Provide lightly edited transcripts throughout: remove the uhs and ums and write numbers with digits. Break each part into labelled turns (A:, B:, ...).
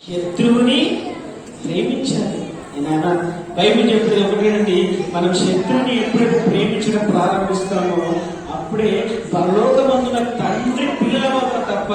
A: శత్రువుని ప్రేమించాలి. నేను బైబిల్ చెప్పేది ఒకటేనండి, మనం శత్రువుని ఎప్పుడైతే ప్రేమించడం ప్రారంభిస్తామో అప్పుడే పరలోకమందున తండ్రి పిల్లలమవుతాం తప్ప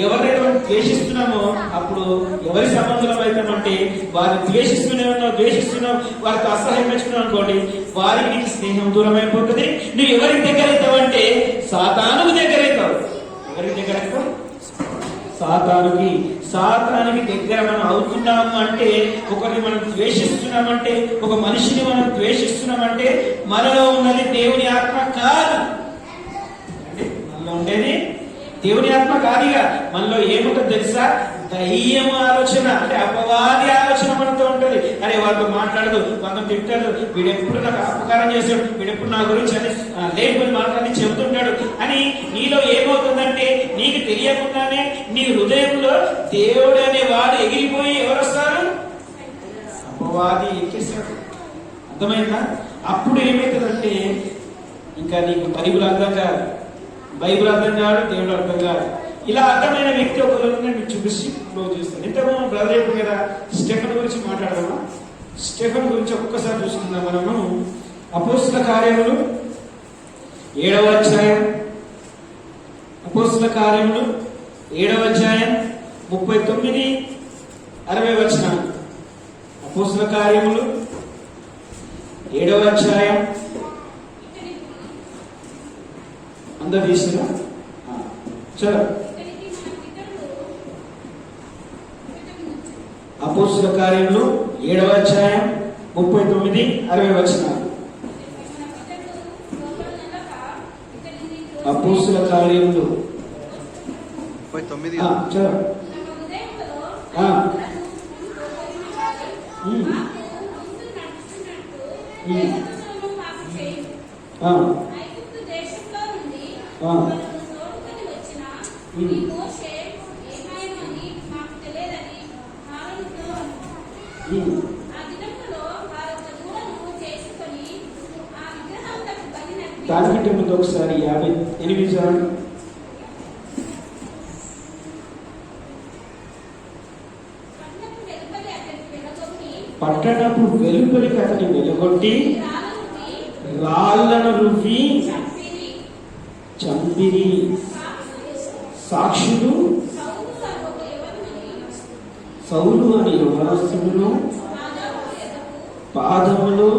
A: ఎవరైతే మనం ద్వేషిస్తున్నామో అప్పుడు ఎవరి సంబంధం అవుతామంటే వారిని ద్వేషిస్తున్నాం వారికి అసహ్యం పెంచుకున్నాం అనుకోండి, వారికి నీకు స్నేహం దూరం అయిపోతుంది. నువ్వు ఎవరికి దగ్గర అవుతావంటే సాతానుకు దగ్గర అవుతావు. ఎవరికి దగ్గర అవుతావు? సాతానికి దగ్గర మనం అవుతున్నాము అంటే, ఒకరిని మనం ద్వేషిస్తున్నామంటే, ఒక మనిషిని మనం ద్వేషిస్తున్నామంటే మనలో ఉన్నది దేవుని ఆత్మ కాదు. అంటే మనలో ఉండేది దేవుని ఆత్మ కాదుగా. మనలో ఏముంటుందో తెలుసా? దయ్యం ఆలోచన, అంటే అపవాది ఆలోచన మనతో ఉంటుంది. అరే వాళ్ళతో మాట్లాడదు, వాళ్ళతో తింటాడు, వీడెప్పుడు నాకు అపకారం చేశాడు, వీడెప్పుడు నా గురించి అని లేకపోతే మాట్లాడి చెబుతుంటాడు అని నీలో ఏమవుతుందంటే, నీకు తెలియకుండానే నీ హృదయంలో దేవుడు అనే వాడు ఎగిరిపోయి ఎవరు వస్తారు? అపవాది ఎక్కేస్తాడు. అర్థమైందా? అప్పుడు ఏమవుతుందంటే ఇంకా నీకు బైబిల్ అర్థం కాదు, బైబిల్ అర్థం కాదు, దేవుడు అర్థం కాదు. ఇలా అర్థమైన వ్యక్తి ఒకరు మీకు చూపిస్తే క్లోజ్ చేస్తాను. ఇంతకుముందు బ్రదర్ చెప్పారు కదా, స్టెఫెన్ గురించి మాట్లాడదామా? స్టెఫెన్ గురించి ఒక్కసారి చూసుకుందాం మనము. అపోస్తల కార్యములు 7వ అధ్యాయం, అపోస్తల కార్యములు 7వ అధ్యాయం 39-60 వచనాలు. అపోస్తల కార్యములు 7వ అధ్యాయం అందరు తీసినా చలో. అపోస్తల కార్యములు 7వ అధ్యాయం 39-60 వచనాలు. అపోస్తల కార్యములు
B: 39
A: చలో. దానికంటే ముందు ఒకసారి 58 సార్లు పట్టణపు వెలుపలికి అతని వెలుగొట్టి రాళ్లను రువ్వి చంపిరి. సాక్షులు సౌలు అని యవనస్తులను పాదములు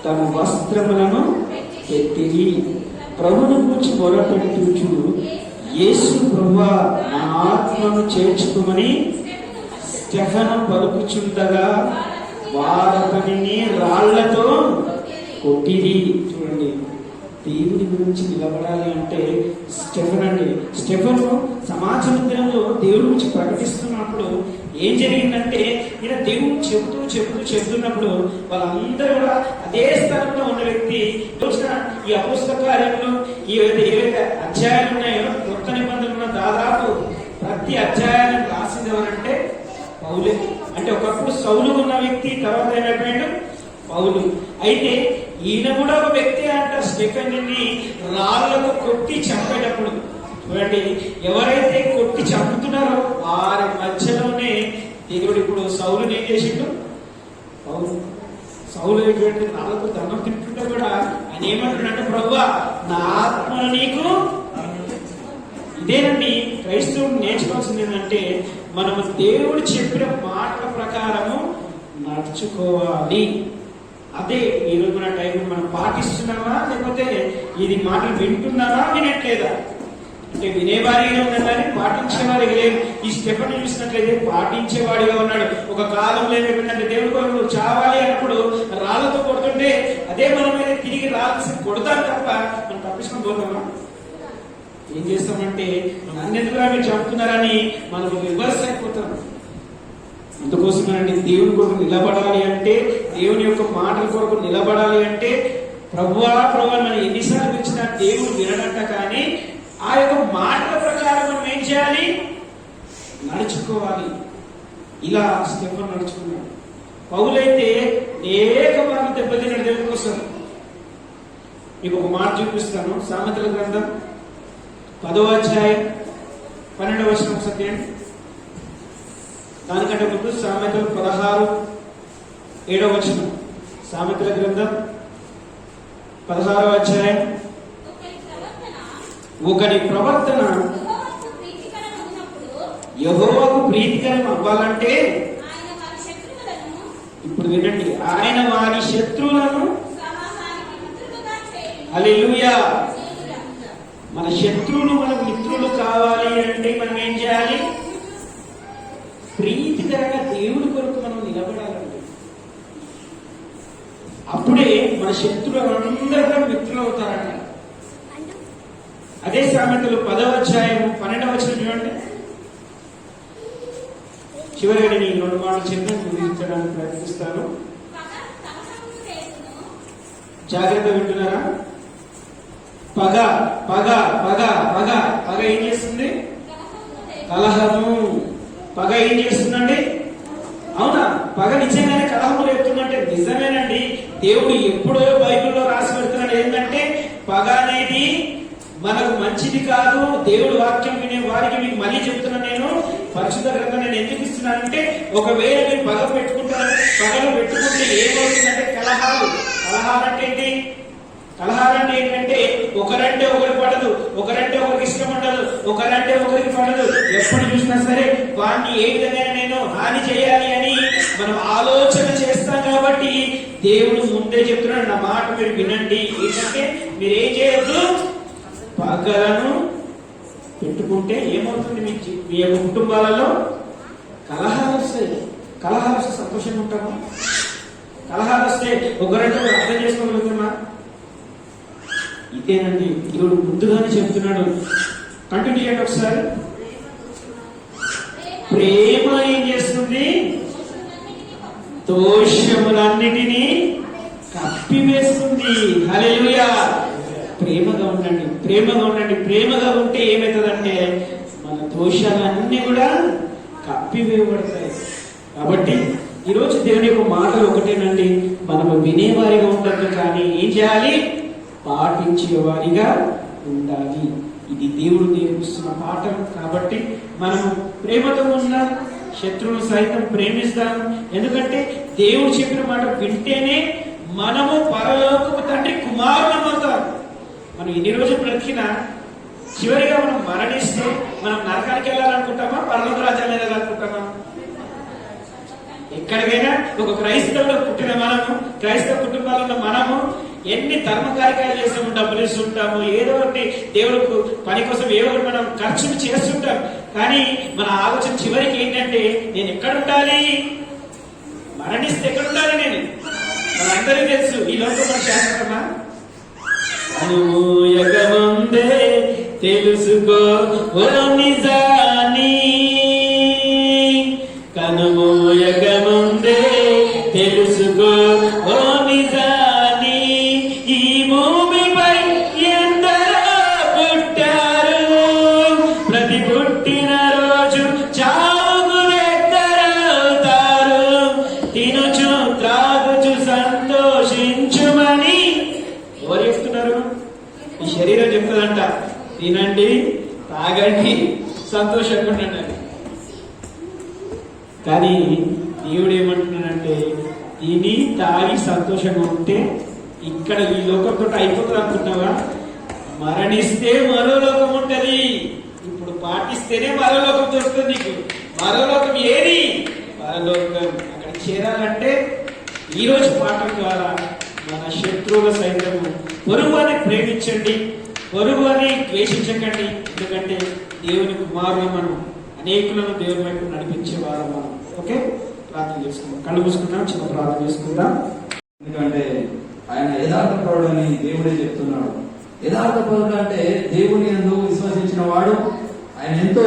A: తమ వస్త్రములను పెట్టిరి. ప్రభువును గురించి మొరపెట్టుచు, యేసు ప్రభువా నా ఆత్మను చేర్చుకోమని స్టెఫెను పలుకుచుండగా వారతనిని రాళ్లతో కొట్టిరి. చూడండి, దేవుడి గురించి నిలబడాలి అంటే స్టెఫెను సమాజ మందిరంలో దేవుడి గురించి ప్రకటిస్తున్నప్పుడు ఏం జరిగిందంటే, ఈయన దేవుడు చెబుతున్నప్పుడు వాళ్ళందరూ కూడా అదే స్థలంలో ఉన్న వ్యక్తి చూసిన ఈ అపోస్తల కార్యంలో ఏవైతే అధ్యాయాలు ఉన్నాయో, కొత్త నిబంధనలు దాదాపు ప్రతి అధ్యాయాన్ని రాసింది ఎవరంటే పౌలే. అంటే ఒకప్పుడు సౌలు ఉన్న వ్యక్తి, తర్వాత ఏమైపోయాడు? పౌలు. అయితే ఈయన కూడా ఒక వ్యక్తి అంట. స్టెఫెన్ని రాళ్లకు కొట్టి చంపేటప్పుడు చూడండి, ఎవరైతే కొట్టి చంపుతున్నారో వారి మధ్యలోనే దేవుడు ఇప్పుడు సౌలుని ఏం చేసిండు? సౌలు రాళ్లకు దండం తింటుంటే కూడా ఆయన ఏమంటున్నాడంటే, ప్రభువా నా ఆత్మను నీకు. ఇదేనండి క్రైస్తవుడు నేర్చుకోవాల్సింది ఏంటంటే, మనము దేవుడు చెప్పిన మాటల ప్రకారము నడుచుకోవాలి. అదే ఈరోజు మన టైం మనం పాటిస్తున్నామా, లేకపోతే ఇది మాటలు వింటున్నామా, వినట్లేదా? అంటే వినేవారిగా ఉన్నా కానీ పాటించేవారిగా లేదు. ఈ స్టెఫెన్ చూసినట్లయితే పాటించేవాడిగా ఉన్నాడు. ఒక కాలంలో ఏమైపోయిందంటే, దేవుడి కొరకు చావాలి అన్నప్పుడు రాళ్లతో కొడుతుంటే అదే మన మీద తిరిగి రాల్సి కొడతాం తప్ప మనం తప్పించుకొని పోతామా? ఏం చేస్తామంటే, నన్నెందుకురా మీరు చంపుతున్నారని మనం రివర్స్ అయిపోతాం. అందుకోసమేనండి దేవుని కొరకు నిలబడాలి అంటే, దేవుని యొక్క మాటల కొరకు నిలబడాలి అంటే, ప్రభువా మనం ఎన్నిసార్లు పిలిచినా దేవుడు వినడంట. కానీ ఆ యొక్క మాటల ప్రకారం మనం ఏం చేయాలి? నడుచుకోవాలి. ఇలా స్టెఫెను నడుచుకున్నాడు. పౌలైతే అనేక మార్లు దెబ్బతిన్నాడు దేవుని కోసం. మీకు ఒక మాట చూపిస్తాను. సామెతల గ్రంథం 10వ అధ్యాయం 12వ వచనం సత్యం. దానికంటే ముందు సామెతలు 16:7 సామెతల గ్రంథం 16వ అధ్యాయం. ఒకరి ప్రవర్తన యెహోవాకు ప్రీతికరం అవ్వాలంటే, ఇప్పుడు వినండి, ఆయన వారి శత్రువులను, హల్లెలూయా, మన శత్రువులు మన మిత్రులు కావాలి అంటే మనం ఏం చేయాలి? ప్రీతికరంగా దేవుడి కొరకు మనం నిలబడాలండి. అప్పుడే మన శత్రువులు అందరూ కూడా మిత్రులు అవుతారంట. అదే సామెతలు 10వ అధ్యాయం 12వ వచనం చూడండి. చివరిగా నేను 2 మాటలు చెప్పి ముగించడానికి ప్రయత్నిస్తాను. జాగ్రత్త వింటున్నారా? పగ పగ పగ పగ పగ ఏం చేస్తుంది? కలహము. పగ ఏం చేస్తుందండి? అవునా? పగ నిజంగానే కలహము రేపుతుందంటే నిజమేనండి. దేవుడు ఎప్పుడో బైబిల్లో రాసి పెడుతున్నాడు ఏంటంటే, పగ అనేది మనకు మంచిది కాదు. దేవుడు వాక్యం వినే వారికి మీకు మళ్ళీ చెప్తున్నా, నేను పరిశుద్ధ గ్రంథం నేను ఎందుకు ఇస్తున్నానంటే, ఒకవేళ మీరు పగలు పెట్టుకుంటే ఏమవుతుందంటే కలహాలు. కలహాలంటే ఏంటి? కలహాలంటే ఏంటంటే ఒకరంటే ఒకరికి పడదు, ఒకరంటే ఒకరికి ఇష్టం ఉండదు, ఒకరంటే ఒకరికి పడదు. ఎప్పుడు చూసినా సరే వాడిని ఏ విధంగా నేను హాని చేయాలి అని మనం ఆలోచన చేస్తాం. కాబట్టి దేవుడు ముందే చెప్తున్నాడు, నా మాట మీరు వినండి. ఏంటంటే మీరేం చేయొద్దు, పగలను పెట్టుకుంటే ఏమవుతుంది? మీ యొక్క కుటుంబాలలో కలహాలు వస్తాయి. కలహాలు వస్తే సంతోషంగా ఉంటామా? కలహాలు వస్తే ఒకరంటే అర్థం చేసుకోగలుగుతున్నా? ఇదేనండి దేవుడు ముందుగానే చెప్తున్నాడు. కంటిన్యూ చేయండి ఒకసారి. ప్రేమ ఏం చేస్తుంది? దోషములన్నిటినీ కప్పివేస్తుంది. హల్లెలూయా. ప్రేమగా ఉండండి, ప్రేమగా ఉండండి. ప్రేమగా ఉంటే ఏమవుతుందంటే మన దోషాలన్నీ కూడా కప్పివేయబడతాయి. కాబట్టి ఈరోజు దేవుని యొక్క మాటలు ఒకటేనండి, మనము వినేవారిగా ఉండదు, కానీ ఏం చేయాలి? పాటించేవారిగా ఉండాలి. ఇది దేవుడు నేర్పిస్తున్న పాఠం. కాబట్టి మనము ప్రేమతో ఉన్న శత్రువులు సైతం ప్రేమిస్తాము. ఎందుకంటే దేవుడు చెప్పిన మాట వింటేనే మనము పరలోకపు తండ్రి కుమారులమవుతాం. మనం ఎన్ని రోజులు బ్రతికినా చివరిగా మనం మరణిస్తే మనం నరకానికి వెళ్ళాలనుకుంటామా, పరలోక రాజ్యాన్ని వెళ్ళాలనుకుంటామా? ఎక్కడికైనా ఒక క్రైస్తవులో పుట్టిన మనము, క్రైస్తవ కుటుంబాలలో మనము ఎన్ని ధర్మ కార్యక్రమాలు చేస్తాము, డబ్బులు ఇస్తుంటాము, ఏదో ఒకటి దేవుడు పని కోసం ఏదో ఒకటి మనం ఖర్చులు చేస్తుంటాం. కానీ మన ఆలోచన చివరికి ఏంటంటే, నేను ఎక్కడ ఉండాలి? మరణిస్తే ఎక్కడ ఉండాలి నేను? మనందరికీ తెలుసు, ఈ లోకం మన శాస్త్రమా? అనుయగముందే తెలుసుకో ఓ నిజాని, కనుమూయగముందే తెలుసుకో ఓ నిజాని. ఈ భూమిపై ఎందరో పుట్టారు, ప్రతి పుట్టిన రోజు చావుకు దగ్గరవుతారు. తినుచు త్రాగుచు సంతోషించుమని ఎవరు చెప్తున్నారు? ఈ శరీరం చెప్తుందంట, తినండి, తాగండి, సంతోషంగా ఉండండి. కానీ దేవుడు ఏమంటున్నాడంటే, తిని తాగి సంతోషంగా ఉంటే ఇక్కడ ఈ లోకంతో అయిపోతుంది అనుకుంటున్నావా? మరణిస్తే మరో లోకం ఉంటది. ఇప్పుడు పాటిస్తేనే మరో లోకం దొరుకుతుంది నీకు. మరో లోకం ఏది? పరలోకం. అక్కడ చేరాలంటే ఈ రోజు పాఠం ద్వారా మన శత్రువుల సైతం పొరుగుని ప్రేమించండి, పొరుగుని ద్వేషించకండి. ఎందుకంటే దేవుని కుమారులు మనం, అనేకులను దేవుని వైపు నడిపించేవారు మనం. ఓకే, ప్రార్థన చేసుకుందాం. కళ్ళు మూసుకుందాం, చిన్న ప్రార్థన చేసుకుందాం.
B: ఎందుకంటే ఆయన యథార్థపరుడు అని దేవుడే చెప్తున్నాడు. యథార్థపరుడు అంటే దేవుని యందు విశ్వసించిన వాడు. ఆయన ఎంతో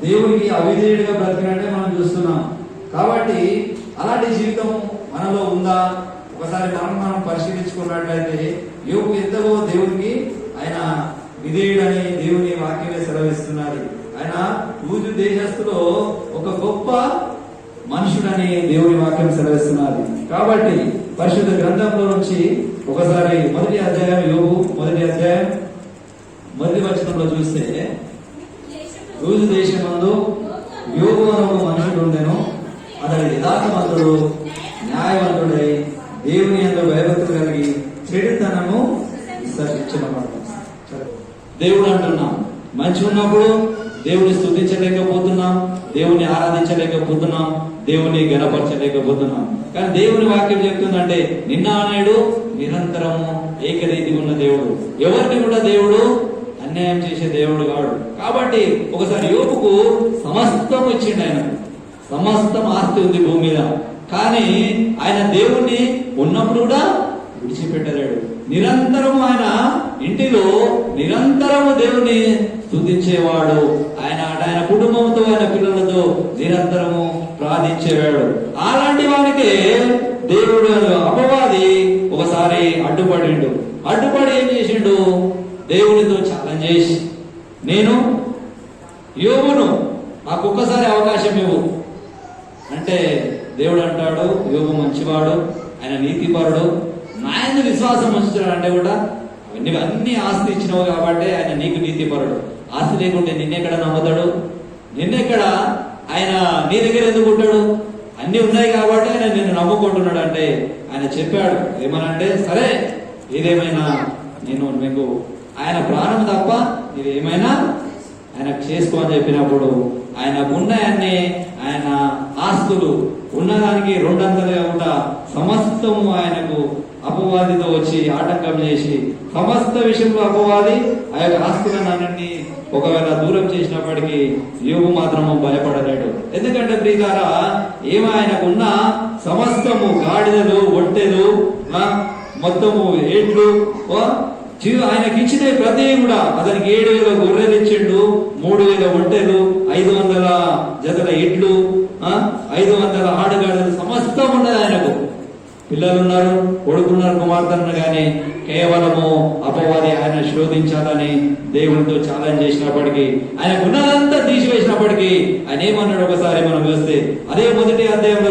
B: దేవునికి అవిధేయుడిగా బ్రతికినట్టే మనం చూస్తున్నాం. కాబట్టి అలాంటి జీవితం మనలో ఉందా? ఒకసారి మనం పరిశీలించుకున్నట్లయితే యోబు ఎంతగో దేవునికి ఆయన విధేయుడని దేవుని వాక్యమే సెలవిస్తున్నది. ఆయన ఊజు దేశస్తులో ఒక గొప్ప మనుషుడని దేవుని వాక్యం సెలవిస్తున్నది. కాబట్టి పరిశుద్ధ గ్రంథంలో నుంచి ఒకసారి మొదటి అధ్యాయం, యోబు మొదటి అధ్యాయం మొదటి వచనంలో చూస్తే, ఊజు దేశమందు యోబు అనే ఒక మనుషుడు ఉండెను. యథార్థవంతుడు, న్యాయవంతుడై దేవుని యందు భయభక్తులు కలిగి చెడుతనము విసర్జించినవాడు. దేవుడు అంటున్నాం, మంచి ఉన్నప్పుడు దేవుని స్తుతించలేకపోతున్నాం, దేవుని ఆరాధించలేకపోతున్నాం, దేవుని గణపరచలేకపోతున్నాం. కానీ దేవుని వాక్యం చెప్తుందంటే నిన్న నేడు నిరంతరము ఏకరీతిగా ఉన్న దేవుడు. ఎవరిని కూడా దేవుడు అన్యాయం చేసే దేవుడు కాడు. కాబట్టి ఒకసారి యోబుకు సమస్తం ఇచ్చిండు. ఆయన సమస్తం ఆస్తి ఉంది భూమి మీద, కానీ ఆయన దేవుణ్ణి ఉన్నప్పుడు కూడా విడిచిపెట్టలేడు. నిరంతరము ఆయన ఇంటిలో నిరంతరము దేవుని స్తుతించేవాడు. ఆయన కుటుంబంతో ఆయన పిల్లలతో నిరంతరము ప్రార్థించేవాడు. అలాంటి వానికి దేవుడు అపవాది ఒకసారి అడ్డుపడి ఏం చేసిండు? దేవునితో ఛాలెంజ్ చేసి, నేను యోబును నాకు ఒక్కసారి అవకాశం ఇవ్వు అంటే దేవుడు అంటాడు, యోబు మంచివాడు, ఆయన నీతిపరుడు, నా యందు విశ్వాసం ఉంచుతాడు. అంటే కూడా నువ్వు అన్ని ఆస్తి ఇచ్చినావు కాబట్టి ఆయన నీకు నీతిపరుడు. ఆస్తి లేకుంటే నిన్నెక్కడ నమ్ముతాడు? నిన్నెక్కడ ఆయన నీ దగ్గర ఎందుకు ఉంటాడు? అన్ని ఉన్నాయి కాబట్టి ఆయన నిన్ను నమ్ముకుంటున్నాడు. అంటే ఆయన చెప్పాడు ఏమనంటే, సరే ఏదేమైనా నేను మీకు ఆయన ప్రాణం తప్ప ఇది ఏమైనా ఆయన చేసుకో అని చెప్పినప్పుడు ఆయనకున్నాయన్ని ఆయన ఆస్తులు ఉన్నదానికి రెండంతలుగా కూడా సమస్తము ఆయనకు అపవాదితో వచ్చి ఆటంకం చేసి, సమస్త విషయంలో అపవాది ఆ యొక్క ఆస్తులన్నింటినీ ఒకవేళ దూరం చేసినప్పటికీ యోబు మాత్రము భయపడలేడు. ఎందుకంటే ప్రియులారా, ఏమో ఆయనకున్న సమస్తము గాడిదలు, ఒట్టెలు, మొత్తము ఏడ్లు, ఆయనకి ఇచ్చిన ప్రతి కూడా అతనికి 7,000 గొర్రెలు ఇచ్చిండు, 3,000 ఒట్టెలు, 500 జతల ఎడ్లు, 500 ఆడగాడలు, సమస్తం ఉన్నది ఆయనకు. పిల్లలున్నారు, కొడుకున్నారు, కుమార్తెలు, కానీ కేవలము అపవాది ఆయన శోధించాలని దేవునితో ఛాలెంజ్ చేసినప్పటికీ, ఆయనకున్నదంతా తీసివేసినప్పటికీ ఆయన ఏమన్నాడు? ఒకసారి మనం చూస్తే అదే 1వ అధ్యాయంలో